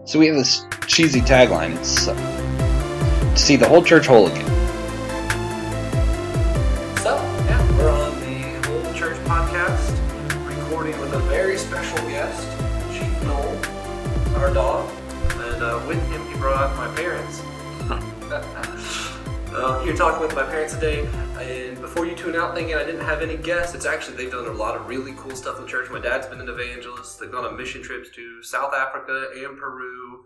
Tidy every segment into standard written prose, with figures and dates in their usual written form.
So we have this cheesy tagline. It's to see the whole church whole again. So, yeah, we're on the Whole Church podcast, recording with a very special guest, Chief Noel, our dog, and with him he brought my parents. Here talking with my parents today, and before you tune out thinking I didn't have any guests, it's actually they've done a lot of really cool stuff in the church. My dad's been an evangelist. They've gone on mission trips to South Africa and Peru.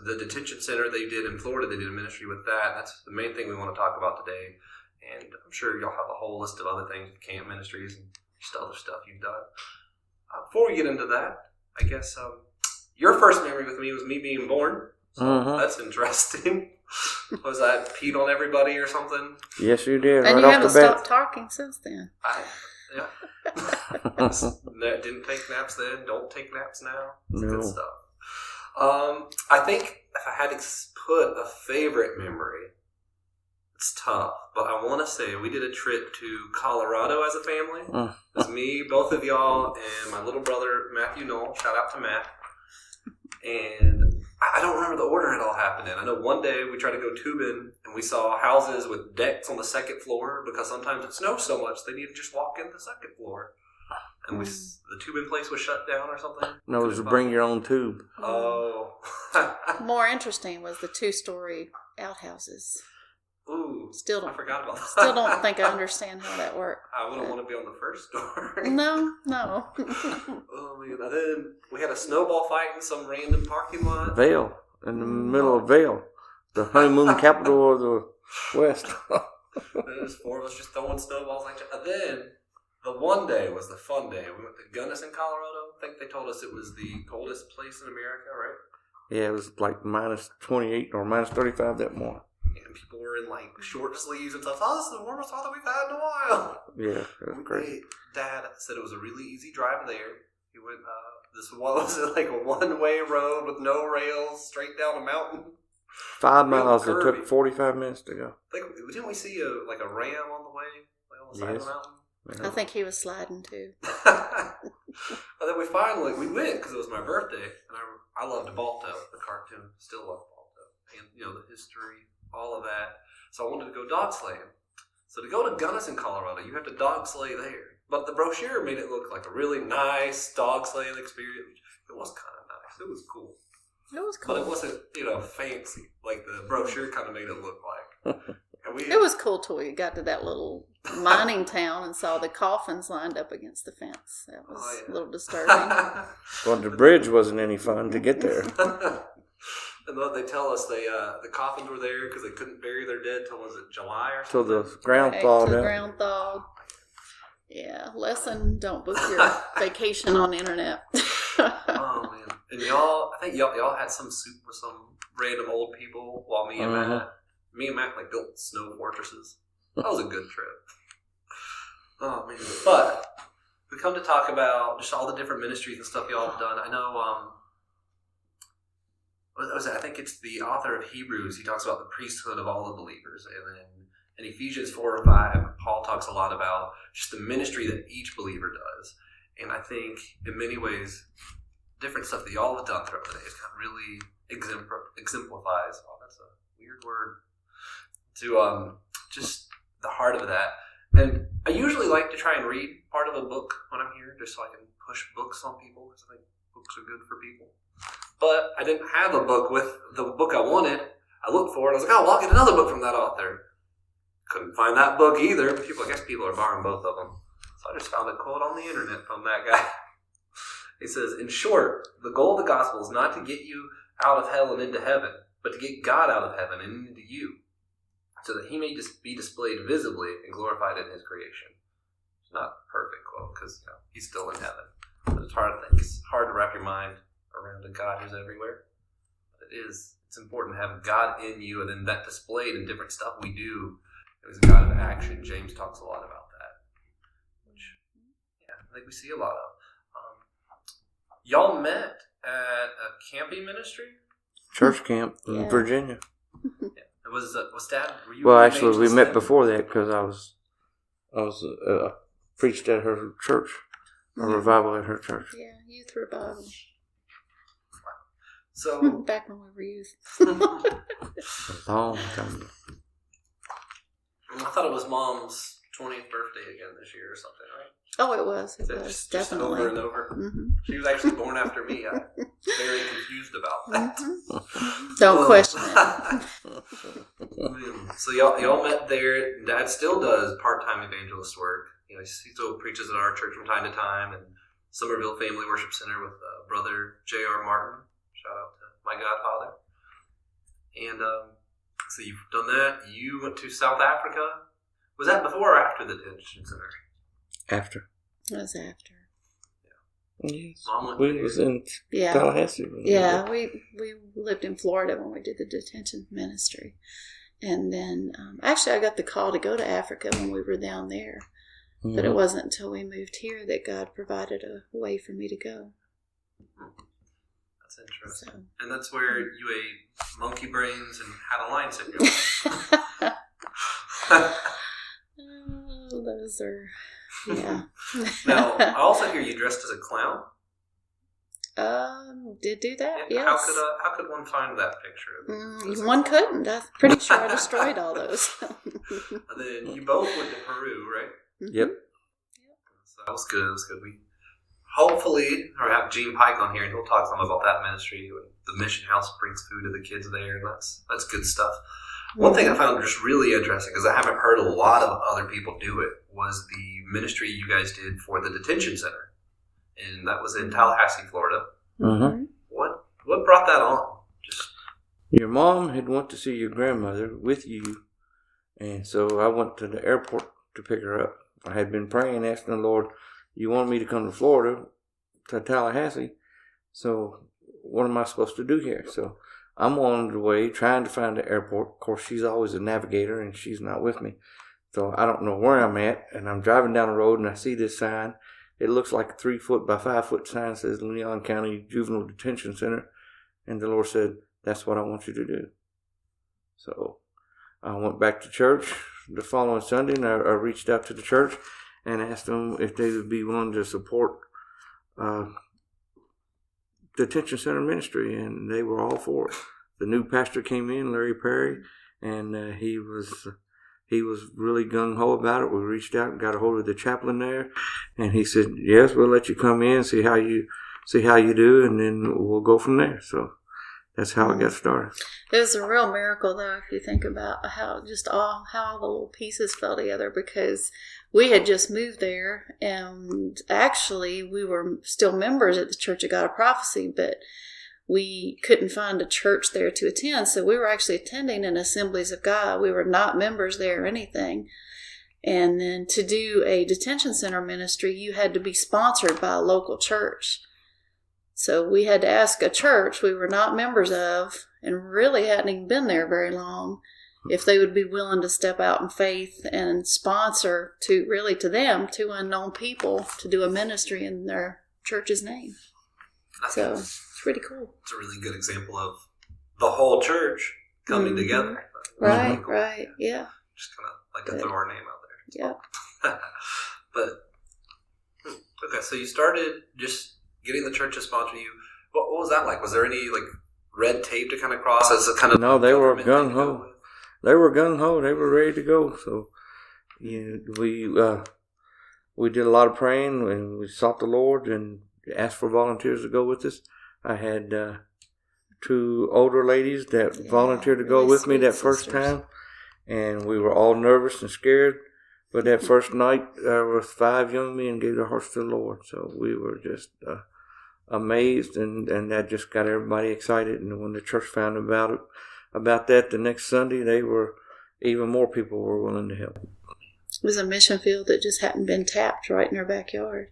The Detention Center they did in Florida, they did a ministry with that. That's the main thing we want to talk about today. And I'm sure you'll have a whole list of other things, camp ministries and just other stuff you've done. Before we get into that, I guess your first memory with me was me being born. So That's interesting. Was I peed on everybody or something? Yes, you did. And right you off haven't the bat. stopped talking since then. Didn't take naps then. Don't take naps now. It's No. good stuff. I think if I had to put a favorite memory, it's tough. But I want to say we did a trip to Colorado as a family. It was me, both of y'all, and my little brother, Matthew Noel. Shout out to Matt. And I don't remember the order it all happened in. I know one day we tried to go tubing and we saw houses with decks on the second floor because sometimes it snows so much they need to just walk in the second floor. And the tubing place was shut down or something. No, it was bring your own tube. Oh. More interesting was the 2-story outhouses. Ooh. I forgot about that. Still don't think I understand how that worked. I wouldn't want to be on the first story. No. Oh, man. And then we had a snowball fight in some random parking lot. Vail. In the middle of Vail. The honeymoon capital of the West. There's 4 of us just throwing snowballs like that. And then the one day was the fun day. We went to Gunnison, Colorado. I think they told us it was the coldest place in America, right? Yeah, it was like minus 28 or minus 35 that morning. And people were in like short sleeves and stuff. Oh, this is the warmest weather we've had in a while. Yeah, it was great. Dad said it was a really easy drive there. He went, this was like a one-way road with no rails, straight down a mountain. 5 miles. It took 45 minutes to go. Didn't we see a ram on the way? Like on the side of the mountain? I think he was sliding too. And then we went because it was my birthday. And I loved Balto, the cartoon. Still love Balto. And, the history, all of that. So I wanted to go dog sleighing. So to go to Gunnison, Colorado, you have to dog sleigh there. But the brochure made it look like a really nice dog sleighing experience. It was kind of nice. It was cool. It was cool. But it wasn't, fancy like the brochure kind of made it look like. It was cool till we got to that little mining town and saw the coffins lined up against the fence. That was a little disturbing. Well, the bridge wasn't any fun to get there. And they tell us the coffins were there because they couldn't bury their dead till, was it July or Till something? the ground thawed Till the out. ground thawed. Yeah, lesson, don't book your vacation on the internet. Oh, man. And I think y'all had some soup with some random old people while me and Matt built snow fortresses. That was a good trip. Oh, man. But we come to talk about just all the different ministries and stuff y'all have done. I know, what was it? I think it's the author of Hebrews. He talks about the priesthood of all the believers. And then in Ephesians 4 or 5, Paul talks a lot about just the ministry that each believer does. And I think in many ways, different stuff that y'all have done throughout the day is kind of really exemplifies. Oh, that's a weird word. To just the heart of that. And I usually like to try and read part of a book when I'm here, just so I can push books on people, because I think books are good for people. But I didn't have a book with the book I wanted. I looked for it. I was like, oh, well, I'll get another book from that author. Couldn't find that book either. I guess people are borrowing both of them. So I just found a quote on the internet from that guy. He says, in short, the goal of the gospel is not to get you out of hell and into heaven, but to get God out of heaven and into you, so that he may just be displayed visibly and glorified in his creation. It's not a perfect quote, because he's still in heaven. But it's hard to think. It's hard to wrap your mind around a God who's everywhere. But it's important to have God in you, and then that displayed in different stuff we do. It was a God of action. James talks a lot about that, which I think we see a lot of. Y'all met at a camping ministry? Church camp in Virginia. Yeah. Was Dad? Were you? Well, actually, we met before that because I was preached at her church, a revival at her church. Yeah, youth revival. So back when we were youth. A long time ago. I thought it was Mom's 20th birthday again this year or something, right? Oh, it was. It So was just definitely over and over. Mm-hmm. She was actually born after me. I'm very confused about that. Mm-hmm. Don't question it. So y'all met there. Dad still does part-time evangelist work. He still preaches at our church from time to time, and Somerville Family Worship Center with Brother J.R. Martin. Shout out to my godfather. And so you've done that. You went to South Africa. Was that before or after the detention center? After. It was after. Yes. Mom went We there. was in Tallahassee. Yeah, we lived in Florida when we did the detention ministry. And then, actually, I got the call to go to Africa when we were down there. Mm-hmm. But it wasn't until we moved here that God provided a way for me to go. That's interesting. So, and that's where you ate monkey brains and had a lion syndrome. Oh, those are, yeah. Now, I also hear you dressed as a clown. Did do that, yeah, yes. How could one find that picture? One couldn't. I'm pretty sure I destroyed all those. And then you both went to Peru, right? Yep. So that was good. We hopefully have Gene Pike on here, and he'll talk some about that ministry. The mission house brings food to the kids there, and that's good stuff. One thing I found just really interesting, because I haven't heard a lot of other people do it, was the ministry you guys did for the detention center, and that was in Tallahassee, Florida. Mm-hmm. What brought that on? Your mom had went to see your grandmother with you, and so I went to the airport to pick her up. I had been praying, asking the Lord, you wanted me to come to Florida, to Tallahassee, so what am I supposed to do here? So I'm on the way trying to find the airport. Of course, she's always a navigator, and she's not with me. So I don't know where I'm at, and I'm driving down the road, and I see this sign. It looks like a 3-foot by 5-foot sign that says Leon County Juvenile Detention Center. And the Lord said, that's what I want you to do. So I went back to church the following Sunday, and I reached out to the church and asked them if they would be willing to support detention center ministry, and they were all for it. The new pastor came in, Larry Perry, and he was really gung-ho about it. We reached out and got a hold of the chaplain there, and he said, yes, we'll let you come in, see how you do, and then we'll go from there. So that's how it got started. It was a real miracle, though, if you think about how all the little pieces fell together, because we had just moved there, and actually we were still members at the Church of God of Prophecy, but we couldn't find a church there to attend, so we were actually attending in Assemblies of God. We were not members there or anything. And then to do a detention center ministry, you had to be sponsored by a local church. So we had to ask a church we were not members of and really hadn't even been there very long if they would be willing to step out in faith and sponsor to them, two unknown people, to do a ministry in their church's name. So it's pretty cool. It's a really good example of the whole church coming together. Right, cool. Right, yeah. Just kind of like to throw our name out there. Yeah. But, okay, so you started just getting the church to sponsor you. What was that like? Was there any red tape to kind of cross as a kind of... No, they were gung-ho. They were gung-ho. They were ready to go. So we did a lot of praying, and we sought the Lord and asked for volunteers to go with us. I had 2 older ladies that volunteered to go with me that first time, and we were all nervous and scared. But that first night, there were 5 young men gave their hearts to the Lord. So we were just amazed, and that just got everybody excited. And when the church found about that the next Sunday, even more people were willing to help. It was a mission field that just hadn't been tapped right in our backyard.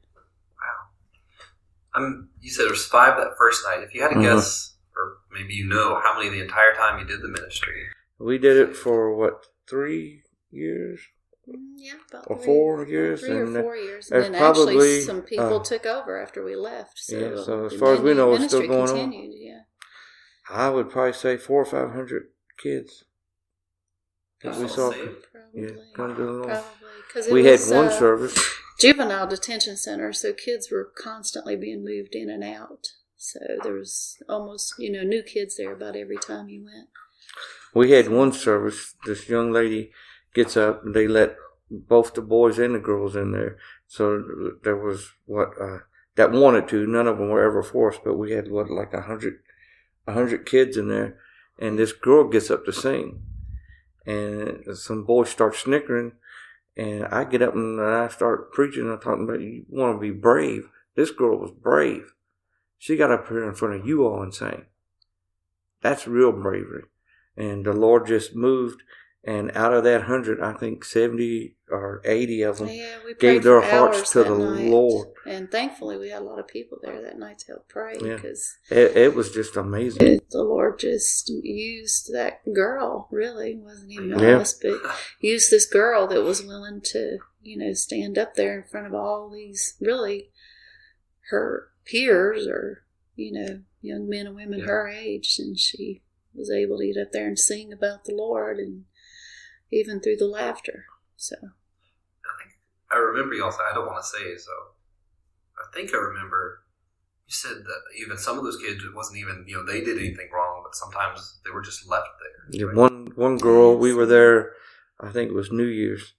Wow. You said there was 5 that first night. If you had to guess, or maybe how many the entire time you did the ministry? We did it for 3 years? Yeah, about or 4 years. 3 or 4 years. And then actually some people took over after we left. So as far as we know, it's still going continued, on. Yeah. I would probably say 400 or 500 kids. We saw come to the Lord. Probably. We had one service. Juvenile detention center, so kids were constantly being moved in and out. So there was almost, new kids there about every time you went. We had one service. This young lady gets up, and they let both the boys and the girls in there. So there was that wanted to. None of them were ever forced, but we had like 100 kids in there, and this girl gets up to sing, and some boys start snickering, and I get up and I start preaching. I'm talking about you want to be brave. This girl was brave. She got up here in front of you all and sang. That's real bravery. And the Lord just moved, and out of that 100, I think 70 or 80 of them gave their hearts to the Lord. And thankfully, we had a lot of people there that night to help pray. Because it was just amazing. The Lord just used that girl, really. It wasn't even us, but used this girl that was willing to, stand up there in front of all these, really, her peers or, young men and women her age. And she was able to get up there and sing about the Lord, and even through the laughter. So I remember you also, I don't want to say it, so I think I remember you said that even some of those kids, it wasn't even, they did anything wrong, but sometimes they were just left there. Yeah, right? One girl, we were there, I think it was New Year's,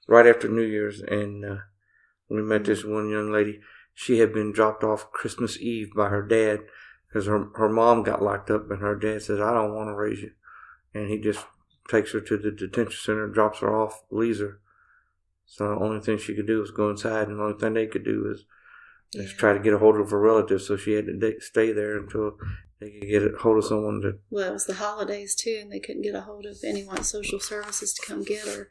right after New Year's, and we met this one young lady. She had been dropped off Christmas Eve by her dad because her mom got locked up, and her dad says, I don't want to raise you. And he just takes her to the detention center, drops her off, leaves her. So the only thing she could do was go inside, and the only thing they could do is try to get a hold of her relatives. So she had to stay there until they could get a hold of someone to... Well, it was the holidays, too, and they couldn't get a hold of anyone at social services to come get her.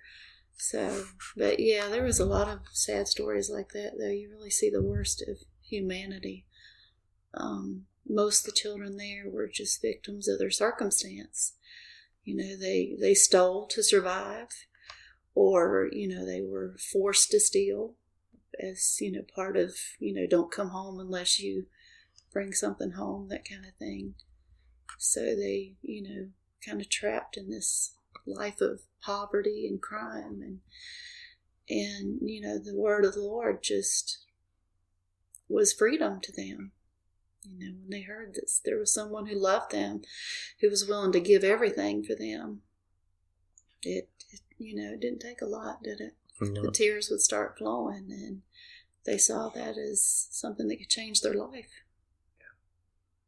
So, but yeah, there was a lot of sad stories like that, though. You really see the worst of humanity. Most of the children there were just victims of their circumstance. They stole to survive, or, they were forced to steal as, part of, don't come home unless you bring something home, that kind of thing. So they, kind of trapped in this life of poverty and crime, and the word of the Lord just was freedom to them. When they heard that there was someone who loved them, who was willing to give everything for them, it didn't take a lot, did it? No. The tears would start flowing, and they saw that as something that could change their life. Yeah.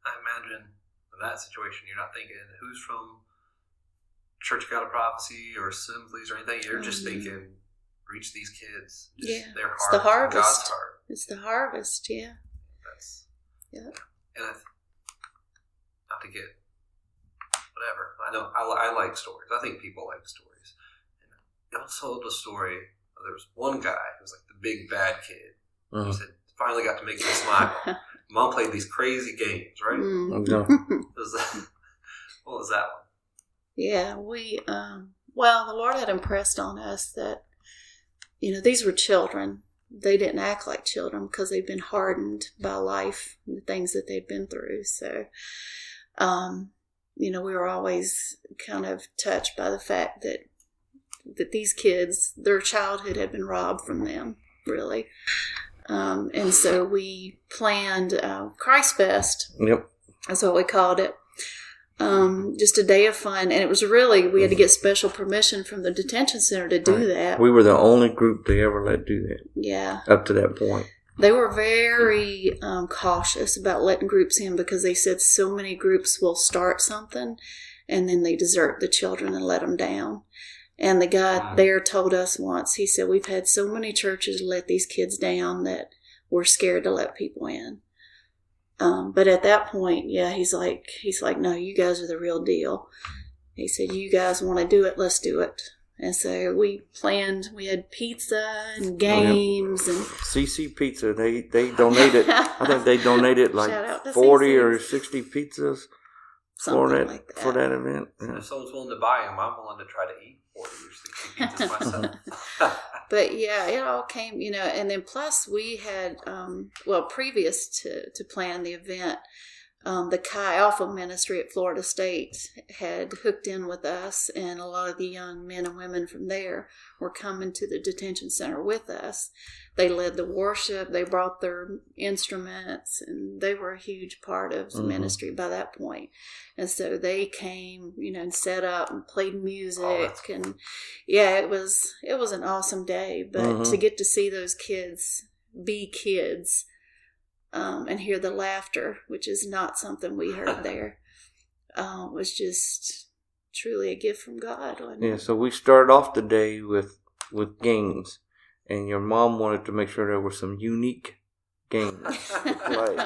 I imagine in that situation, you're not thinking, who's from Church of God of Prophecy or Assemblies or anything. You're just thinking, reach these kids. Just their heart. It's the harvest. God's heart. It's the harvest, That's... Yeah. And not to get whatever. I know I like stories. I think people like stories. And you also told the story. There was one guy who was like the big bad kid. He said finally got to make me smile. Mom played these crazy games, right? No. What was that one? Yeah, we the Lord had impressed on us that these were children. They didn't act like children because they've been hardened by life and the things that they've been through. So, we were always kind of touched by the fact that these kids, their childhood had been robbed from them, really. And so we planned Christ Fest. Yep. That's what we called it. Just a day of fun, and it was really, we had to get special permission from the detention center to do that. We were the only group they ever let do that. Yeah. Up to that point. They were very cautious about letting groups in because they said so many groups will start something and then they desert the children and let them down. And the guy there told us once, he said, we've had so many churches let these kids down that we're scared to let people in. But at that point, he's like, no, you guys are the real deal. He said, you guys want to do it, let's do it. And so we planned, we had pizza and games and CC Pizza. They donated, I think they donated like 40 or 60 pizzas for that event. Yeah. If someone's willing to buy them, I'm willing to try to eat 40 or 60 pizzas myself. But it all came, and then plus we had, previous to plan the event, the Chi Alpha ministry at Florida State had hooked in with us, and a lot of the young men and women from there were coming to the detention center with us. They led the worship, they brought their instruments, and they were a huge part of the ministry by that point. And so they came, and set up and played music, and it was an awesome day. But to get to see those kids be kids, and hear the laughter, which is not something we heard there, was just truly a gift from God. Wasn't it? So we started off the day with games, and your mom wanted to make sure there were some unique games to play.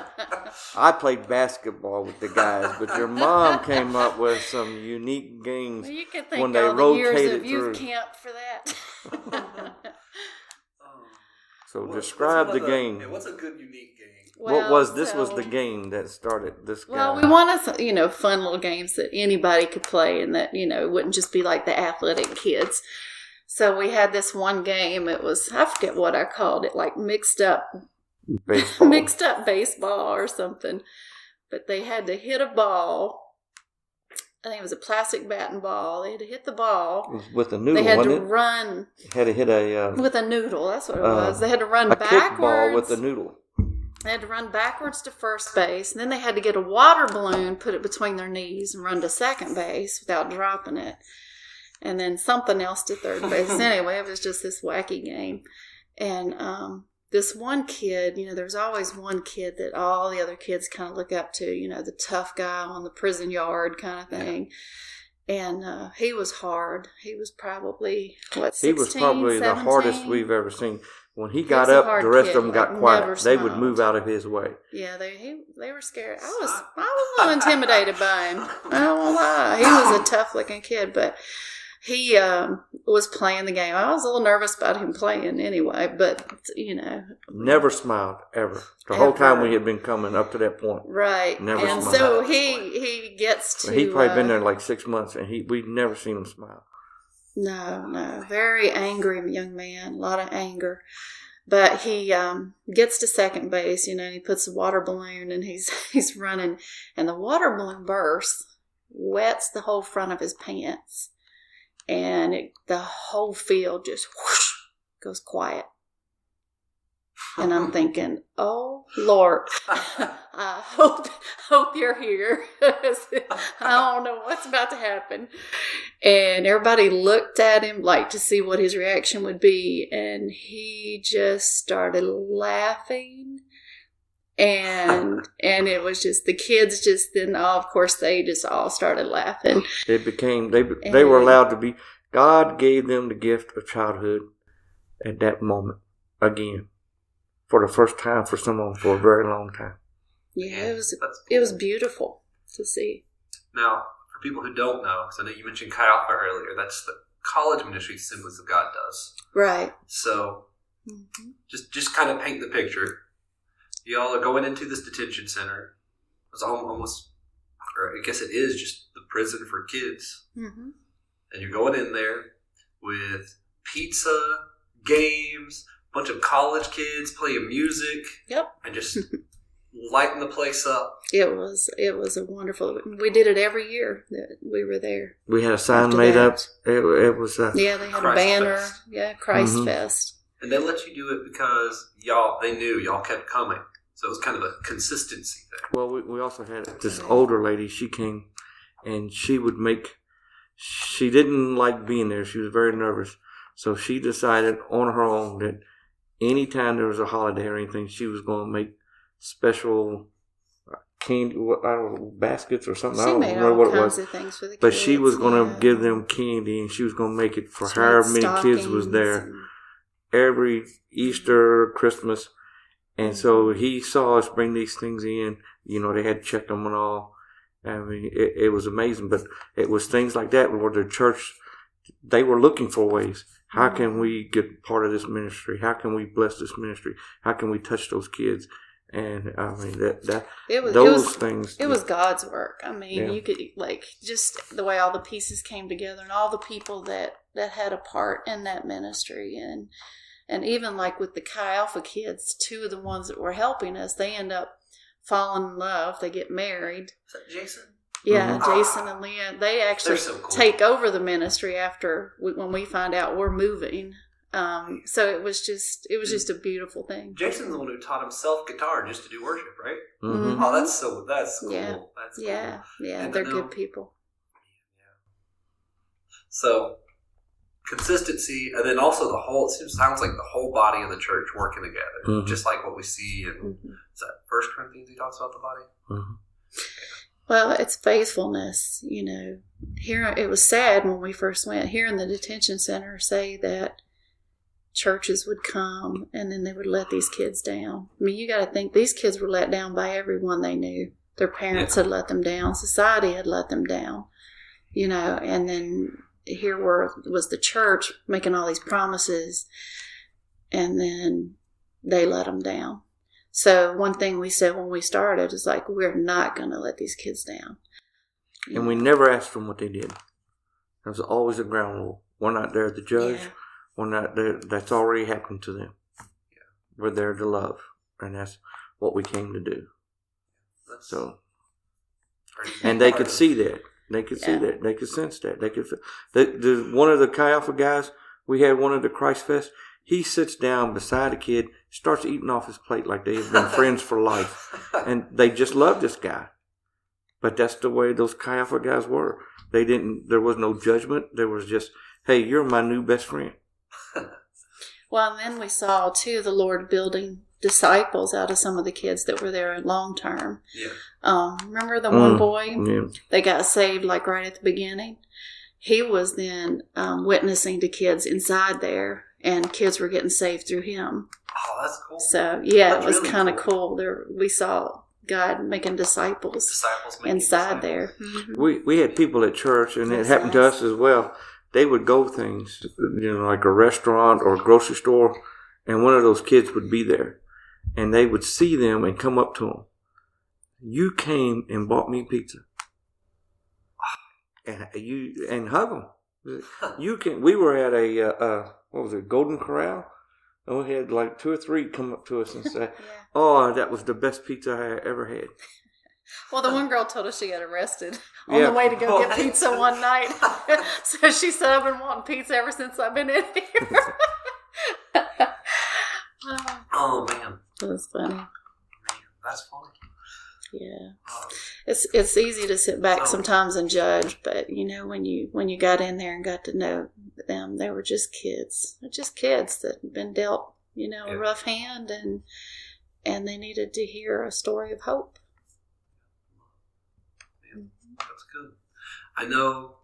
I played basketball with the guys, but your mom came up with some unique games. Well, you can thank when they all the rotated years of youth through. camp for that. So describe the game. What's a good unique game? What was this? Was the game that started this guy? Well, we wanted fun little games that anybody could play, and that it wouldn't just be like the athletic kids. So we had this one game. It was, I forget what I called it, like mixed up baseball or something. But they had to hit a ball. I think it was a plastic bat and ball. They had to hit the ball. With a noodle, they had wasn't to it? run. Had to hit a... with a noodle, that's what it was. They had to run backwards. A kickball with a noodle. They had to run backwards to first base, and then they had to get a water balloon, put it between their knees, and run to second base without dropping it. And then something else to third base. Anyway, it was just this wacky game. And this one kid, there's always one kid that all the other kids kind of look up to, the tough guy on the prison yard kind of thing. And he was hard. He was probably, 16, He was probably 17? the hardest we've ever seen. When he He got was a up, hard the rest kid, of them got like, quiet. never They would smiled. move out of his way. Yeah, they were scared. I was a little intimidated by him. I don't want to lie. He was a tough looking kid, but he was playing the game. I was a little nervous about him playing anyway, but Never smiled ever. The whole time we had been coming up to that point. right. Never and smiled. so he gets to. He'd probably been there like 6 months, and we'd never seen him smile. No, very angry young man, a lot of anger. But he gets to second base, and he puts the water balloon, and he's running, and the water balloon bursts, wets the whole front of his pants, and the whole field just whoosh, goes quiet. And I'm thinking, oh Lord, I hope you're here. I don't know what's about to happen. And everybody looked at him like to see what his reaction would be, and he just started laughing. And it was just the kids of course they just all started laughing. They were allowed to be. God gave them the gift of childhood at that moment again. For the first time for someone for a very long time. Yeah, it was beautiful to see. Now, for people who don't know, because I know you mentioned Chi Alpha earlier, that's the college ministry Assemblies of God does. Right. So, just kind of paint the picture. Y'all are going into this detention center. It's almost, or I guess it is just the prison for kids. Mm-hmm. And you're going in there with pizza, games, bunch of college kids playing music. Yep. And just lighting the place up. It was a wonderful. We did it every year that we were there. We had a sign made up. It was they had Christ a banner. Fest. Yeah, Christ Fest. And they let you do it because they knew y'all kept coming. So it was kind of a consistency thing. Well, we also had this older lady. She came, and she didn't like being there. She was very nervous. So she decided on her own that anytime there was a holiday or anything, she was going to make special candy, baskets or something. I don't remember what it was. Of things for the but kids, she was going to give them candy, and she was going to make it for however many kids was there every Easter, Christmas. And so he saw us bring these things in. They had checked them and all. I mean, it was amazing. But it was things like that where the church, they were looking for ways. How can we get part of this ministry? How can we bless this ministry? How can we touch those kids? And I mean it was God's work. I mean, you could just the way all the pieces came together and all the people that had a part in that ministry, and even like with the Chi Alpha kids, two of the ones that were helping us, they end up fall in love. They get married. Is that Jason? Yeah, Jason and Leah. They actually so cool. take over the ministry after when we find out we're moving. So it was just a beautiful thing. Jason's the one who taught himself guitar just to do worship, right? Mm-hmm. Oh, that's cool. Yeah. That's cool. Yeah, And they're good people. So consistency, and then also it sounds like the whole body of the church working together, just like what we see in is that 1 Corinthians. He talks about the body. Mm-hmm. Well, it's faithfulness. Here it was sad when we first went. Here in the detention center, say that churches would come and then they would let these kids down. I mean, you got to think these kids were let down by everyone they knew. Their parents had let them down. Society had let them down. And then here was the church making all these promises, and then they let them down. So one thing we said when we started is like, we're not going to let these kids down. And we never asked them what they did. There was always a ground rule. We're not there to judge. Yeah. We're not there. That's already happened to them. Yeah. We're there to love. And that's what we came to do. And they could see that. They could see that. They could sense that. They could. One of the Chi Alpha guys, we had one of the Christ Fest. He sits down beside a kid, starts eating off his plate like they have been friends for life, and they just love this guy. But that's the way those Chi Alpha guys were. They didn't. There was no judgment. There was just, hey, you're my new best friend. Well, and then we saw too the Lord building disciples out of some of the kids that were there long term. Yeah. Remember the one boy Yeah. that got saved like right at the beginning? He was then witnessing to kids inside there, and kids were getting saved through him. Oh, that's cool. So yeah, That's it was really kind of cool. There we saw God making disciples making inside disciples. there. We had people at church, and it happened to us as well. They would go things, like a restaurant or a grocery store, and one of those kids would be there, and they would see them and come up to them. You came and bought me pizza, and hug them. We were at a Golden Corral, and we had like 2 or 3 come up to us and say, "Oh, that was the best pizza I ever had." Well, the one girl told us she got arrested on the way to go get pizza one night. So she said, "I've been wanting pizza ever since I've been in here." Oh man, that was funny. Man, that's funny. Yeah, it's easy to sit back sometimes and judge, but when you got in there and got to know them, they were just kids. They're just kids that had been dealt a rough hand, and they needed to hear a story of hope. That's good. I know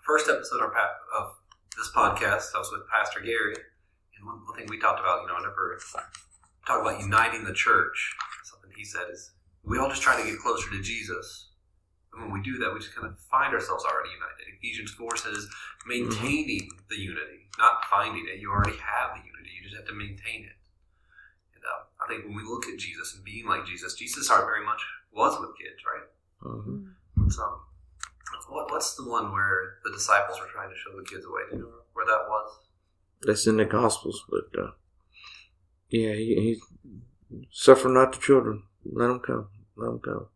first episode of this podcast, I was with Pastor Gary, and one thing we talked about, whenever we talk about uniting the church, something he said is, we all just try to get closer to Jesus. And when we do that, we just kind of find ourselves already united. Ephesians 4 says, maintaining the unity, not finding it. You already have the unity. You just have to maintain it. And I think when we look at Jesus and being like Jesus' heart very much was with kids, right? Mm-hmm. What's the one where the disciples were trying to show the kids the way? Do you know where that was? That's in the Gospels, but he suffer not the children. Let them come. Let them come.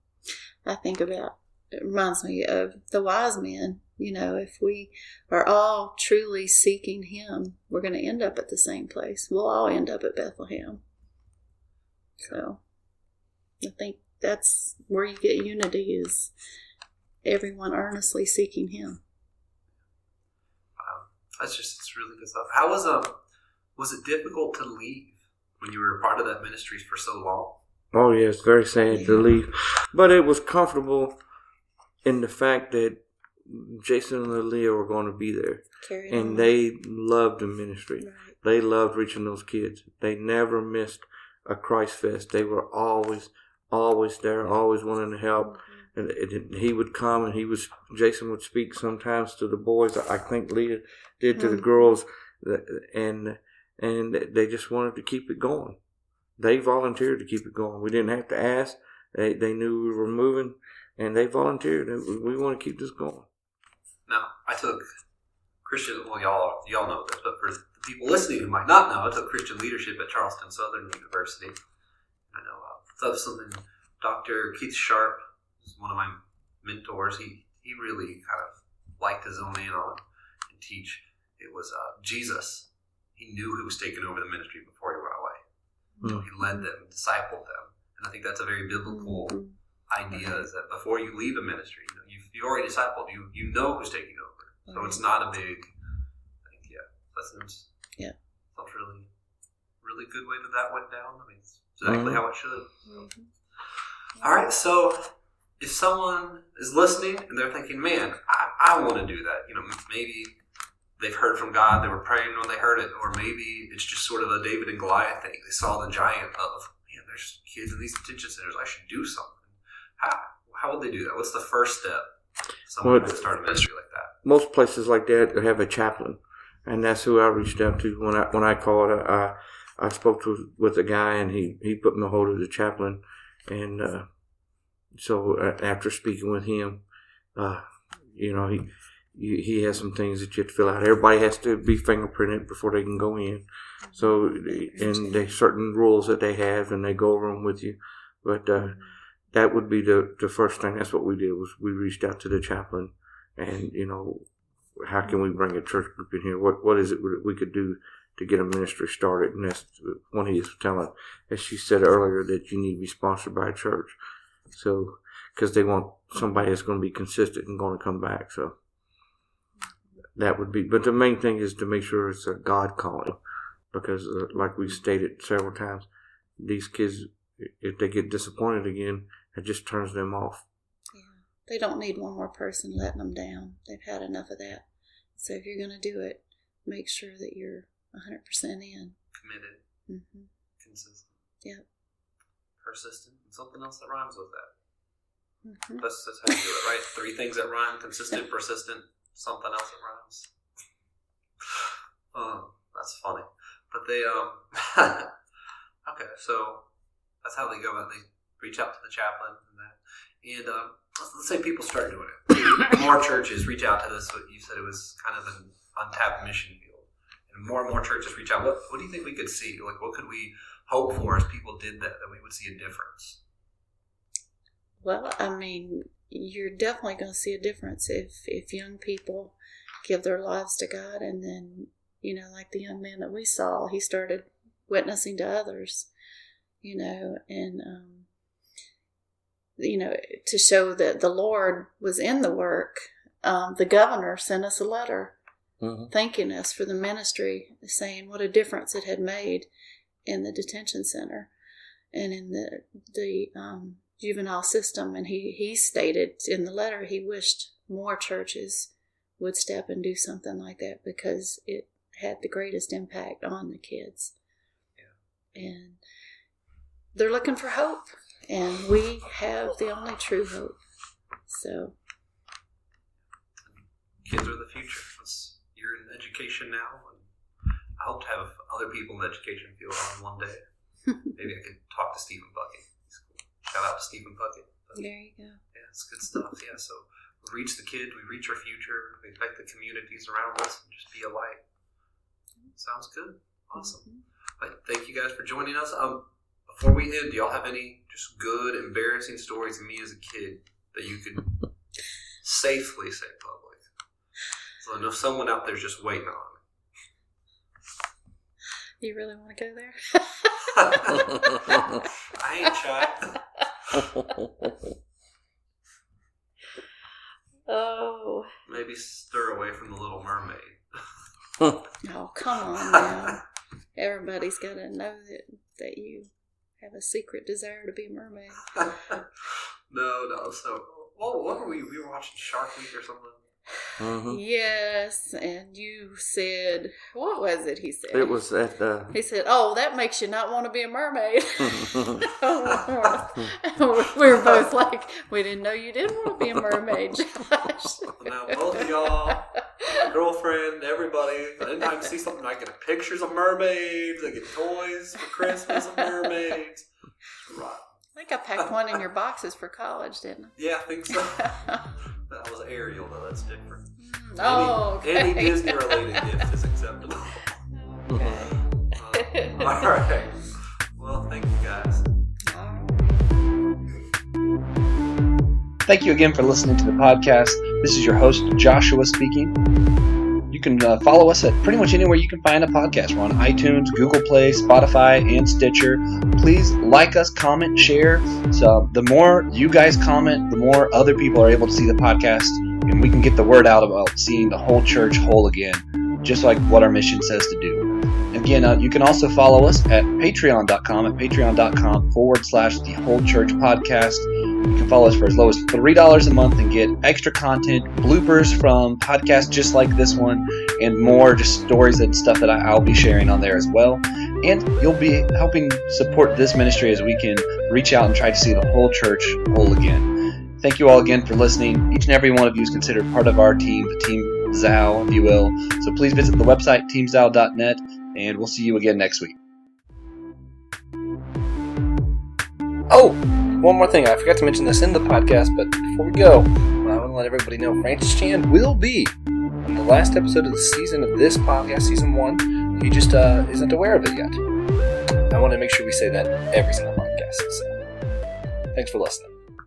I think about, it reminds me of the wise men. If we are all truly seeking Him, we're going to end up at the same place. We'll all end up at Bethlehem. So I think that's where you get unity, is everyone earnestly seeking Him. It's really good stuff. How was it difficult to leave when you were a part of that ministry for so long? Oh, yeah, it's very sad to leave. But it was comfortable in the fact that Jason and Leah were going to be there. And they loved the ministry. Right. They loved reaching those kids. They never missed a Christ Fest. They were always there, always wanting to help. Mm-hmm. And he would come, and Jason would speak sometimes to the boys. I think Leah did to the girls. And they just wanted to keep it going. They volunteered to keep it going. We didn't have to ask. They knew we were moving, and they volunteered. We want to keep this going. Now, I took Christian, well, y'all know this, but for the people listening who might not know, I took Christian leadership at Charleston Southern University. I know, so that's something, Dr. Keith Sharp is one of my mentors. He really kind of liked to zone in on and teach. It was Jesus. He knew who was taking over the ministry before he went away. Mm-hmm. He led them, discipled them. And I think that's a very biblical idea, is that before you leave a ministry, you've already discipled, you know who's taking over. So it's not a big, I think, that sounds really, really good way that went down. I mean, it's exactly how it should. All right, so if someone is listening and they're thinking, man, I want to do that, maybe they've heard from God, they were praying when they heard it, or maybe it's just sort of a David and Goliath thing. They saw the giant of, man, there's kids in these detention centers, I should do something. How would they do that? What's the first step? Someone would start a ministry like that. Most places like that have a chaplain, and that's who I reached out to when I called. I spoke with a guy, and he put me a hold of the chaplain, and so after speaking with him, he has some things that you have to fill out. Everybody has to be fingerprinted before they can go in. So, and there's certain rules that they have, and they go over them with you. But that would be the first thing. That's what we did, was we reached out to the chaplain, and how can we bring a church group in here? What is it we could do to get a ministry started? And that's when he was telling, as she said earlier, that you need to be sponsored by a church. So, because they want somebody that's going to be consistent and going to come back. So that would be, but the main thing is to make sure it's a God calling, because like we stated several times, these kids, if they get disappointed again, it just turns them off. Yeah, they don't need one more person letting them down. They've had enough of that. So if you're going to do it, make sure that you're 100% in. Committed. Mm-hmm. Consistent. Yep. Persistent. And something else that rhymes with that. Mm-hmm. That's how you do it, right? 3 things that rhyme: consistent, persistent, something else that rhymes. That's funny. But they, okay, so that's how they go about it. They reach out to the chaplain and that. And let's say people start doing it. More churches reach out to this. You said it was kind of an untapped mission field. And more churches reach out. What do you think we could see? Like, what could we hope for as people did that we would see a difference? Well, I mean, you're definitely going to see a difference if young people give their lives to God, and then, like the young man that we saw, he started witnessing to others, and, to show that the Lord was in the work. The governor sent us a letter thanking us for the ministry, saying what a difference it had made in the detention center and in the juvenile system. And he stated in the letter he wished more churches would step and do something like that, because it had the greatest impact on the kids. Yeah. And they're looking for hope, and we have the only true hope. So kids are the future. You're in education now, and I hope to have other people in the education field on one day. Maybe I could talk to Stephen Bucket. Shout out to Stephen Bucket. There you go. Yeah, it's good stuff. Yeah, so we reach the kids, we reach our future, we affect the communities around us, and just be a light. Sounds good. Awesome. Mm-hmm. Thank you guys for joining us. Before we end, do y'all have any just good, embarrassing stories of me as a kid that you could safely say public? So I know someone out there's just waiting on me. You really want to go there? I ain't shy. Oh. Maybe stir away from the Little Mermaid. Oh, come on now. Everybody's got to know that you have a secret desire to be a mermaid. No. So, what were we? We were watching Shark Week or something. Mm-hmm. Yes, and you said, what was it he said? It was at the... He said, oh, that makes you not want to be a mermaid. We were both like, we didn't know you didn't want to be a mermaid, Josh. Now, both of y'all, my girlfriend, everybody, anytime I see something, I get pictures of mermaids, I get toys for Christmas of mermaids. Right. I think I packed one in your boxes for college, didn't I? Yeah, I think so. That was Ariel, though. That's different. Okay. Any Disney-related gift is acceptable. Okay. All right. Well, thank you, guys. All right. Thank you again for listening to the podcast. This is your host, Joshua, speaking. You can follow us at pretty much anywhere you can find a podcast. We're on iTunes, Google Play, Spotify, and Stitcher. Please like us, comment, share. So the more you guys comment, the more other people are able to see the podcast, and we can get the word out about seeing the whole church whole again, just like what our mission says to do. Again, you can also follow us at patreon.com/The Whole Church Podcast. You can follow us for as low as $3 a month and get extra content, bloopers from podcasts just like this one, and more just stories and stuff that I'll be sharing on there as well. And you'll be helping support this ministry as we can reach out and try to see the whole church whole again. Thank you all again for listening. Each and every one of you is considered part of our team, the Team Zao, if you will. So please visit the website, teamzao.net, and we'll see you again next week. Oh, one more thing. I forgot to mention this in the podcast, but before we go, I want to let everybody know Francis Chan will be on the last episode of the season of this podcast, season 1. He just isn't aware of it yet. I want to make sure we say that every single podcast. So, thanks for listening.